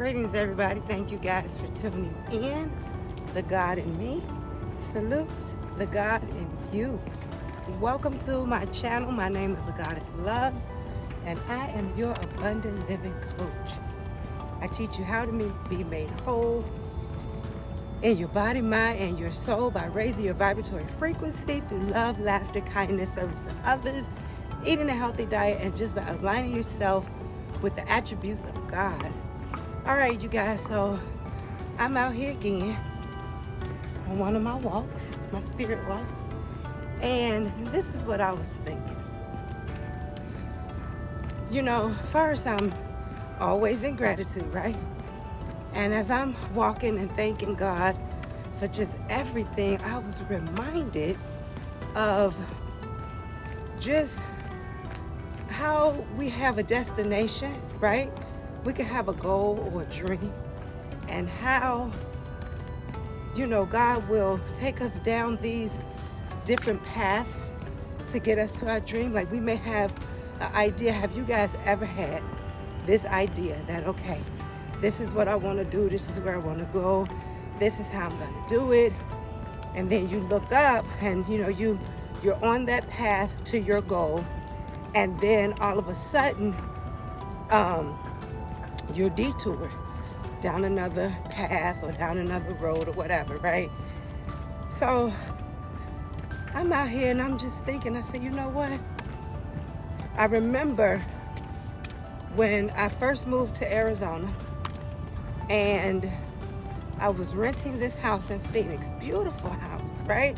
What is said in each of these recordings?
Greetings, everybody. Thank you guys for tuning in. The God in me salutes the God in you. Welcome to my channel. My name is AGoddess Love, and I am your abundant living coach. I teach you how to be made whole in your body, mind, and your soul by raising your vibratory frequency through love, laughter, kindness, service to others, eating a healthy diet, and just by aligning yourself with the attributes of God. All right, you guys, so I'm out here again on one of my walks, my spirit walks, and this is what I was thinking. You know, first, I'm always in gratitude, right? And as I'm walking and thanking God for just everything, I was reminded of just how we have a destination, right? We can have a goal or a dream, and how, you know, God will take us down these different paths to get us to our dream. Like, we may have an idea. Have you guys ever had this idea that, okay, this is what I want to do, this is where I want to go, this is how I'm going to do it, and then you look up and, you know, you're on that path to your goal, and then all of a sudden, you're detoured down another path or down another road or whatever, right? So I'm out here and I'm just thinking, I said, you know what? I remember when I first moved to Arizona and I was renting this house in Phoenix, beautiful house, right?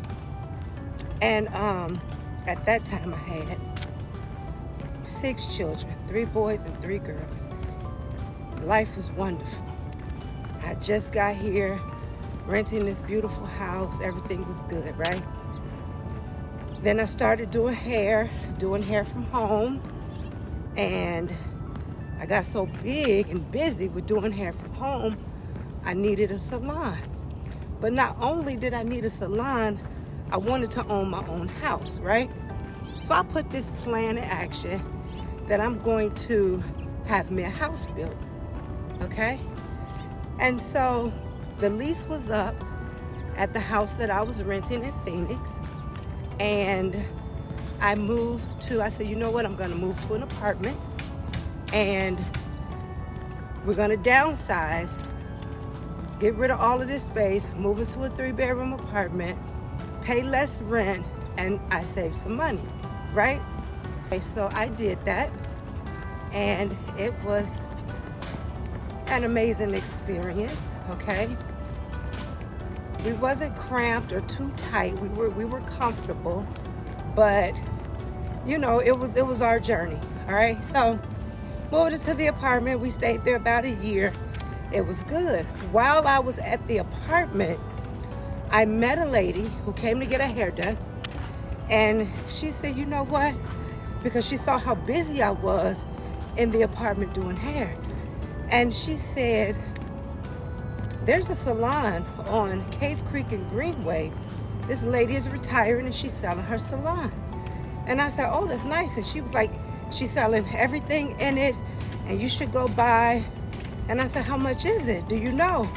And at that time I had 6 children, 3 boys and 3 girls. Life was wonderful. I just got here, renting this beautiful house. Everything was good, right? Then I started doing hair from home. And I got so big and busy with doing hair from home, I needed a salon. But not only did I need a salon, I wanted to own my own house, right? So I put this plan in action that I'm going to have me a house built. Okay? And so the lease was up at the house that I was renting in Phoenix. And I said, you know what? I'm going to move to an apartment. And we're going to downsize, get rid of all of this space, move into a 3-bedroom apartment, pay less rent, and I saved some money, right? Okay, so I did that. And it was an amazing experience, okay? We wasn't cramped or too tight. We were comfortable, but you know, it was our journey, all right? So moved into the apartment. We stayed there about a year. It was good. While I was at the apartment, I met a lady who came to get her hair done, and she said, you know what? Because she saw how busy I was in the apartment doing hair. And she said, there's a salon on Cave Creek and Greenway. This lady is retiring and she's selling her salon. And I said, oh, that's nice. And she was like, she's selling everything in it and you should go by. And I said, how much is it? Do you know?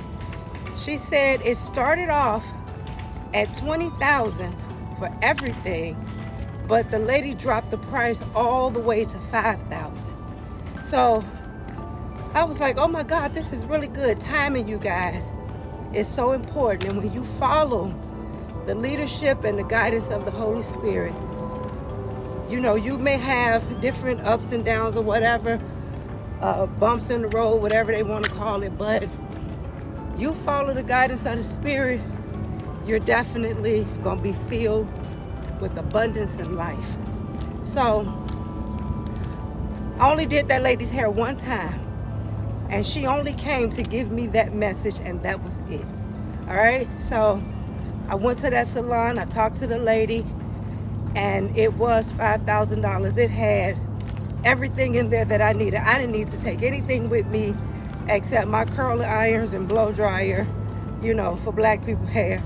She said it started off at $20,000 for everything, but the lady dropped the price all the way to $5,000. So I was like, oh my God, this is really good. Timing, you guys, is so important. And when you follow the leadership and the guidance of the Holy Spirit, you know, you may have different ups and downs or whatever, bumps in the road, whatever they want to call it, but you follow the guidance of the Spirit, you're definitely going to be filled with abundance in life. So I only did that lady's hair one time. And she only came to give me that message, and that was it. All right? So I went to that salon. I talked to the lady, and it was $5,000. It had everything in there that I needed. I didn't need to take anything with me except my curling irons and blow dryer, you know, for black people hair,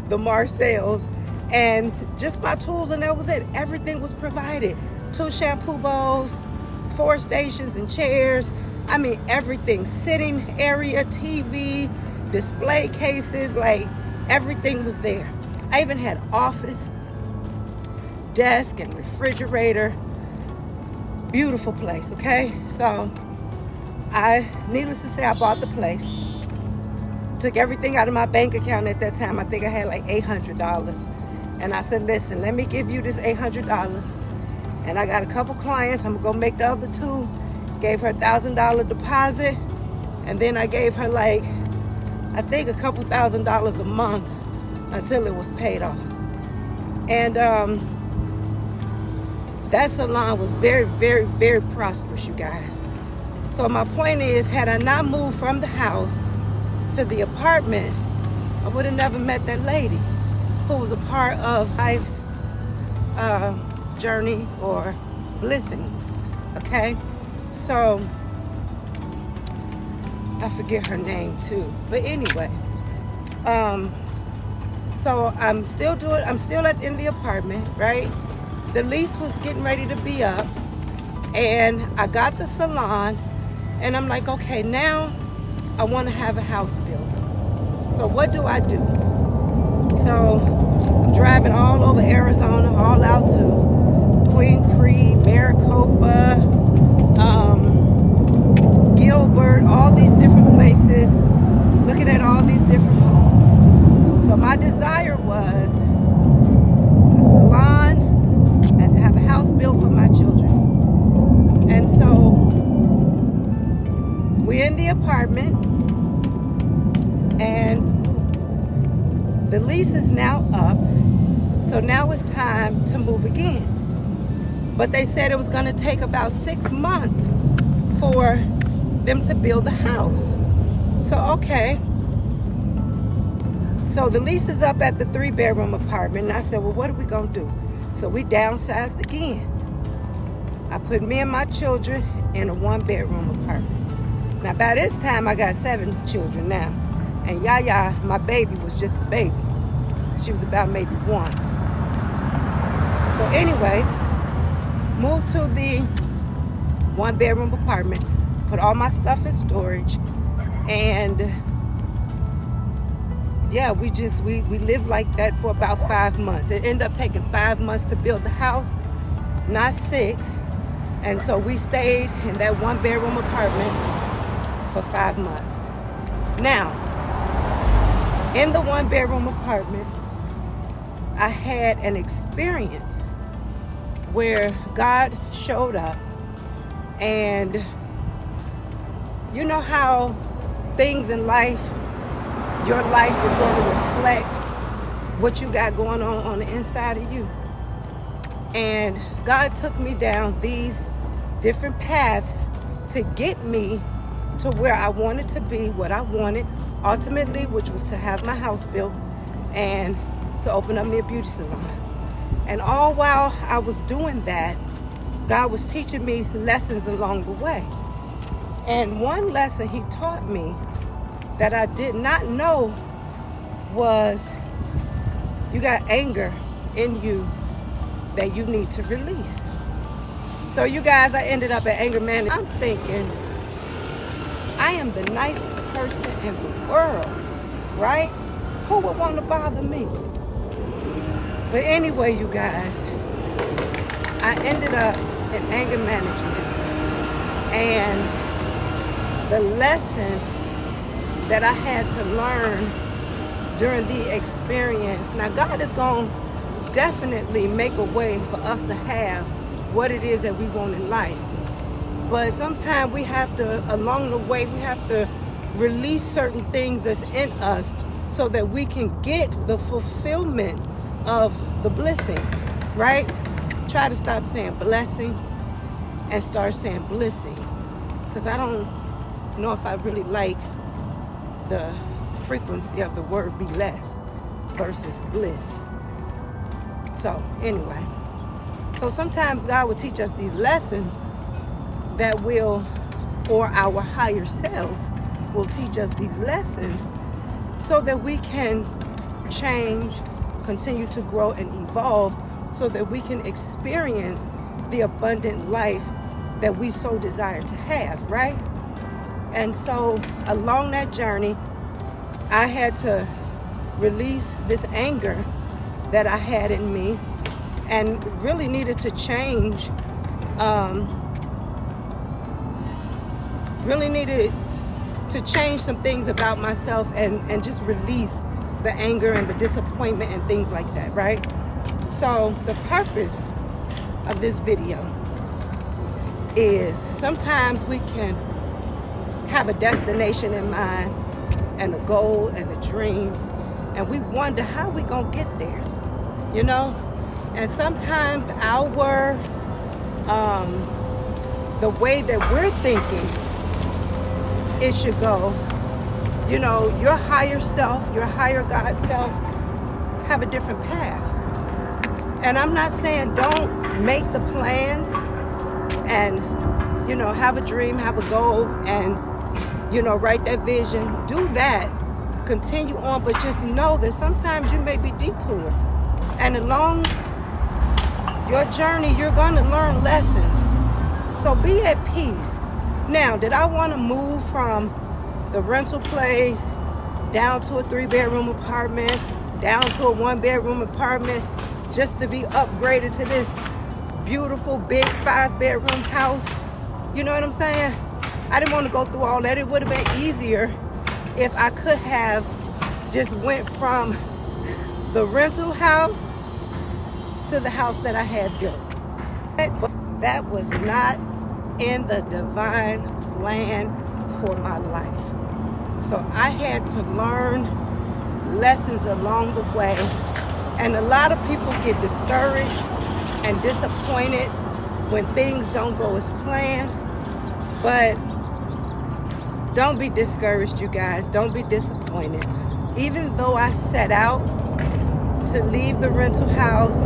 the Marcells, and just my tools, and that was it. Everything was provided. 2 shampoo bowls, 4 stations and chairs, I mean, everything, sitting area, TV, display cases, like everything was there. I even had office, desk, and refrigerator. Beautiful place, okay? So needless to say, I bought the place. Took everything out of my bank account at that time. I think I had like $800. And I said, listen, let me give you this $800. And I got a couple clients. I'm gonna go make the other two. Gave her $1,000 deposit. And then I gave her like, I think a couple $1,000s a month until it was paid off. And that salon was very, very, very prosperous, you guys. So my point is, had I not moved from the house to the apartment, I would have never met that lady who was a part of life's journey or blessings, okay? So, I forget her name too. But anyway, so I'm still in the apartment, right? The lease was getting ready to be up, and I got the salon, and I'm like, okay, now I want to have a house built. So what do I do? So I'm driving all over Arizona, all out to Queen Creek, Maricopa, Gilbert, all these different places, looking at all these different homes. So my desire was a salon and to have a house built for my children. And so we're in the apartment, and the lease is now up. So now it's time to move again. But they said it was going to take about 6 months for them to build the house. So, okay. So the lease is up at the 3-bedroom apartment. And I said, well, what are we going to do? So we downsized again. I put me and my children in a 1-bedroom apartment. Now, by this time, I got 7 children now. And Yaya, my baby, was just a baby. She was about maybe 1. So anyway, moved to the 1-bedroom apartment, put all my stuff in storage, and yeah, we lived like that for about 5 months. It ended up taking 5 months to build the house, not 6. And so we stayed in that 1-bedroom apartment for 5 months. Now, in the 1-bedroom apartment, I had an experience where God showed up, and you know how things in life, your life is going to reflect what you got going on the inside of you. And God took me down these different paths to get me to where I wanted to be, what I wanted ultimately, which was to have my house built and to open up me a beauty salon. And all while I was doing that, God was teaching me lessons along the way. And one lesson he taught me that I did not know was, you got anger in you that you need to release. So you guys, I ended up at anger management. I'm thinking, I am the nicest person in the world, right? Who would want to bother me? But anyway, you guys, I ended up in anger management. And the lesson that I had to learn during the experience, now God is going to definitely make a way for us to have what it is that we want in life. But sometimes we have to, along the way, we have to release certain things that's in us so that we can get the fulfillment of the blessing, right? Try to stop saying blessing and start saying blessing, because I don't know if I really like the frequency of the word be less versus bliss. So anyway, so sometimes God will teach us these lessons that will, or our higher selves will teach us these lessons so that we can change, continue to grow and evolve, so that we can experience the abundant life that we so desire to have, right? And so along that journey, I had to release this anger that I had in me and really needed to change, really needed to change some things about myself and just release the anger and the disappointment and things like that, right? So the purpose of this video is sometimes we can have a destination in mind and a goal and a dream, and we wonder how we gonna get there, you know? And sometimes our the way that we're thinking it should go, you know, your higher self, your higher God self have a different path. And I'm not saying don't make the plans and, you know, have a dream, have a goal, and, you know, write that vision. Do that. Continue on, but just know that sometimes you may be detoured. And along your journey, you're going to learn lessons. So be at peace. Now, did I want to move from the rental place down to a 3-bedroom apartment, down to a 1-bedroom apartment, just to be upgraded to this beautiful big 5-bedroom house? You know what I'm saying? I didn't want to go through all that. It would have been easier if I could have just went from the rental house to the house that I had built. But that was not in the divine plan for my life. So I had to learn lessons along the way. And a lot of people get discouraged and disappointed when things don't go as planned. But don't be discouraged, you guys. Don't be disappointed. Even though I set out to leave the rental house,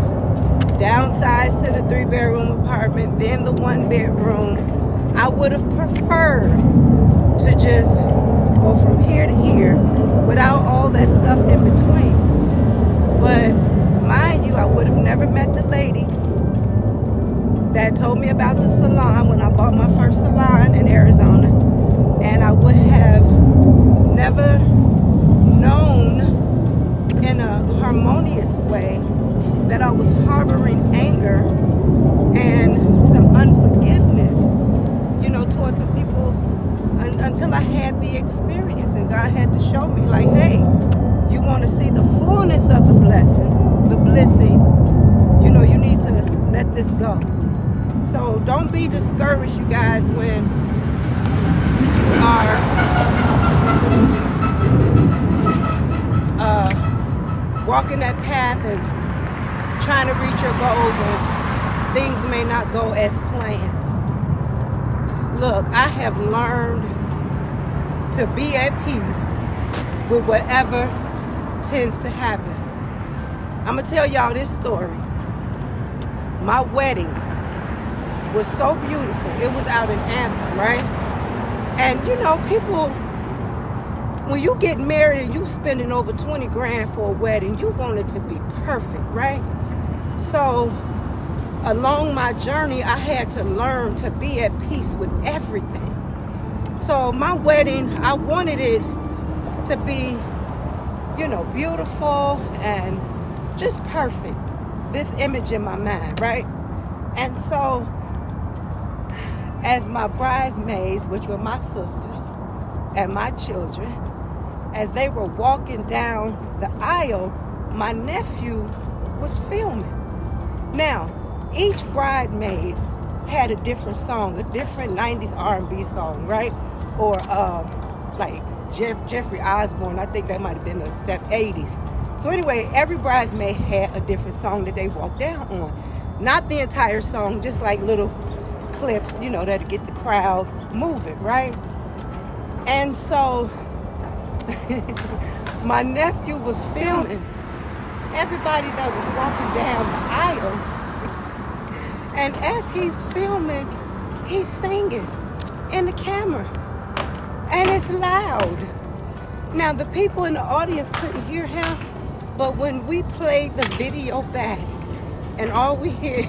downsize to the 3-bedroom apartment, then the 1-bedroom, I would have preferred to just go from here to here without all that stuff in between. But mind you, I would have never met the lady that told me about the salon when I bought my first salon in Arizona. And I would have never known in a harmonious way that I was harboring anger and some unforgiveness, you know, towards some people until I had the experience. And God had to show me, like, hey, you want to see the fullness of the blessing, you know, you need to let this go. So don't be discouraged, you guys, when you are walking that path and trying to reach your goals and things may not go as planned. Look, I have learned to be at peace with whatever tends to happen. I'm going to tell y'all this story. My wedding was so beautiful. It was out in Anthem, right? And you know, people, when you get married and you spending over 20 grand for a wedding, you want it to be perfect, right? So along my journey, I had to learn to be at peace with everything. So my wedding, I wanted it to be, you know, beautiful and just perfect. This image in my mind, right? And so as my bridesmaids, which were my sisters and my children, as they were walking down the aisle, my nephew was filming. Now, each bridesmaid had a different song, a different 90s R&B song, right? Or like Jeffrey Osborne, I think that might have been the 80s. So anyway, every bridesmaid had a different song that they walked down on. Not the entire song, just like little clips, you know, that'll get the crowd moving, right? And so my nephew was filming everybody that was walking down the aisle. And as he's filming, he's singing in the camera. And it's loud. Now, the people in the audience couldn't hear him, but when we played the video back, and all we hear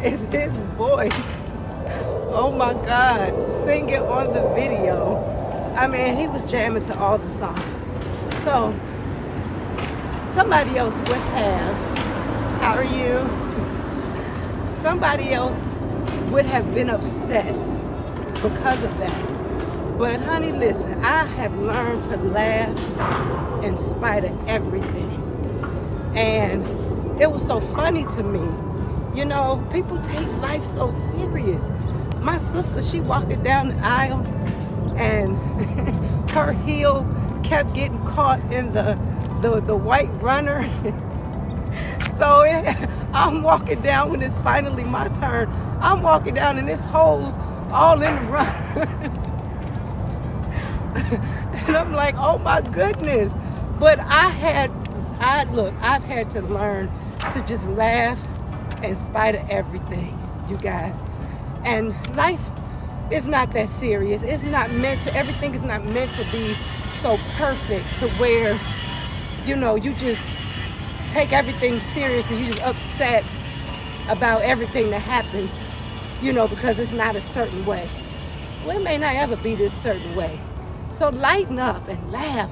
is his voice, Oh my God, singing on the video. I mean, he was jamming to all the songs. So, somebody else would have, how are you? Somebody else would have been upset because of that. But honey, listen, I have learned to laugh in spite of everything. And it was so funny to me. You know, people take life so serious. My sister, she walking down the aisle and her heel kept getting caught in the white runner. So I'm walking down when it's finally my turn. I'm walking down and this hole's all in the runner. And I'm like, oh my goodness. But I've had to learn to just laugh in spite of everything, you guys. And life is not that serious. It's not meant to, everything is not meant to be so perfect to where, you know, you just take everything seriously. You just upset about everything that happens, you know, because it's not a certain way. Well, it may not ever be this certain way. So lighten up and laugh.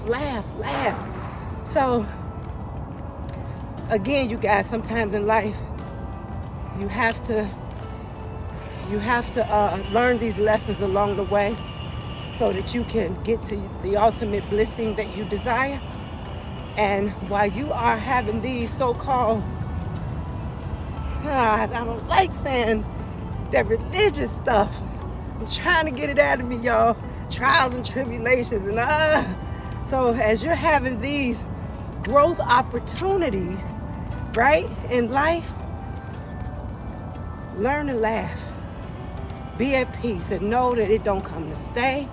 So, again, you guys, sometimes in life, you have to learn these lessons along the way so that you can get to the ultimate blessing that you desire. And while you are having these so-called, I don't like saying that religious stuff. I'm trying to get it out of me, y'all. Trials and tribulations. And so as you're having these growth opportunities, right, in life, learn to laugh. Be at peace and know that it don't come to stay.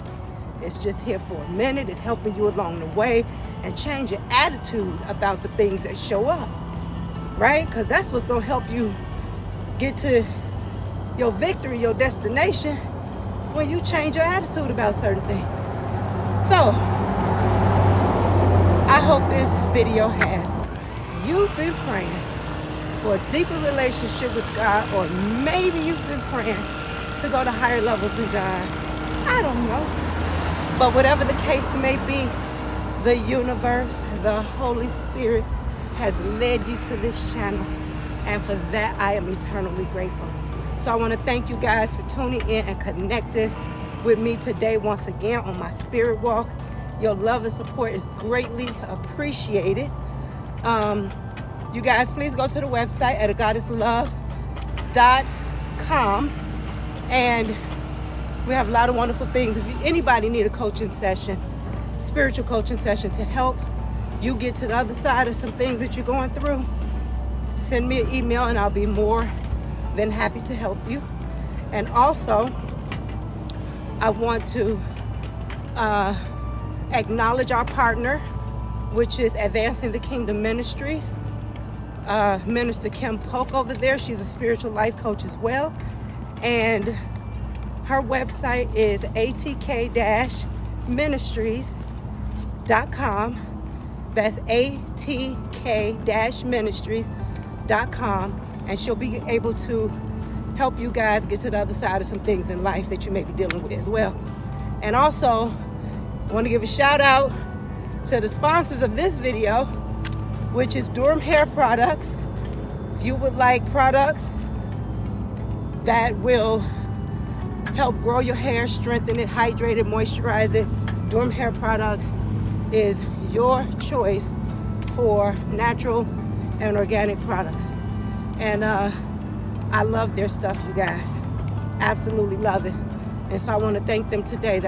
It's just here for a minute. It's helping you along the way, and change your attitude about the things that show up, right? Because that's what's going to help you get to your victory, your destination. It's when you change your attitude about certain things. So, I hope this video has you've been praying for a deeper relationship with God, or maybe you've been praying to go to higher levels in God. I don't know. But whatever the case may be, the universe, the Holy Spirit has led you to this channel. And for that, I am eternally grateful. So I want to thank you guys for tuning in and connecting with me today once again on my spirit walk. Your love and support is greatly appreciated. You guys, please go to the website at AGoddessLove.com. And we have a lot of wonderful things. If anybody need a coaching session, spiritual coaching session to help you get to the other side of some things that you're going through, send me an email and I'll be more than happy to help you. And also, I want to acknowledge our partner, which is Advancing the Kingdom Ministries. Minister Kim Polk over there, she's a spiritual life coach as well. And her website is atk-ministries.com. That's atk-ministries.com. And she'll be able to help you guys get to the other side of some things in life that you may be dealing with as well. And also, I want to give a shout out to the sponsors of this video, which is Durham Hair Products. If you would like products that will help grow your hair, strengthen it, hydrate it, moisturize it, Durham Hair Products is your choice for natural and organic products. And I love their stuff, you guys. Absolutely love it. And so I want to thank them today.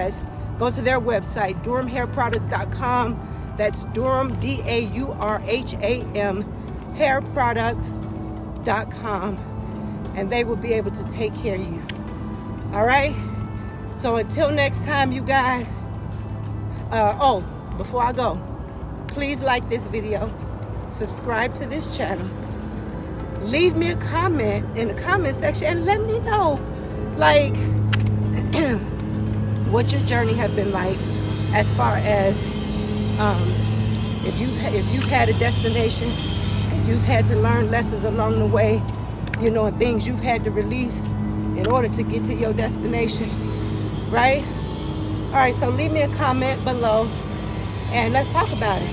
Go to their website, DurhamHairProducts.com. That's Durham, D-A-U-R-H-A-M, hairproducts.com. And they will be able to take care of you. All right? So until next time, you guys. Before I go, please like this video, subscribe to this channel, leave me a comment in the comment section and let me know, like, what your journey has been like, as far as if you've had a destination and you've had to learn lessons along the way, you know, and things you've had to release. in order to get to your destination, right? All right, so leave me a comment below and let's talk about it.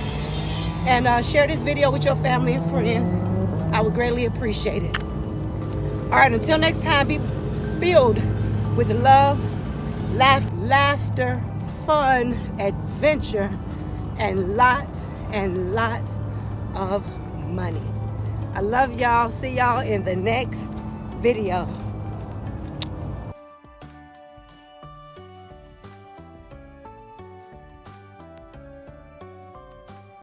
And share this video with your family and friends. I would greatly appreciate it. All right, until next time, be filled with love, laughter, fun, adventure, and lots of money. I love y'all. See y'all in the next video.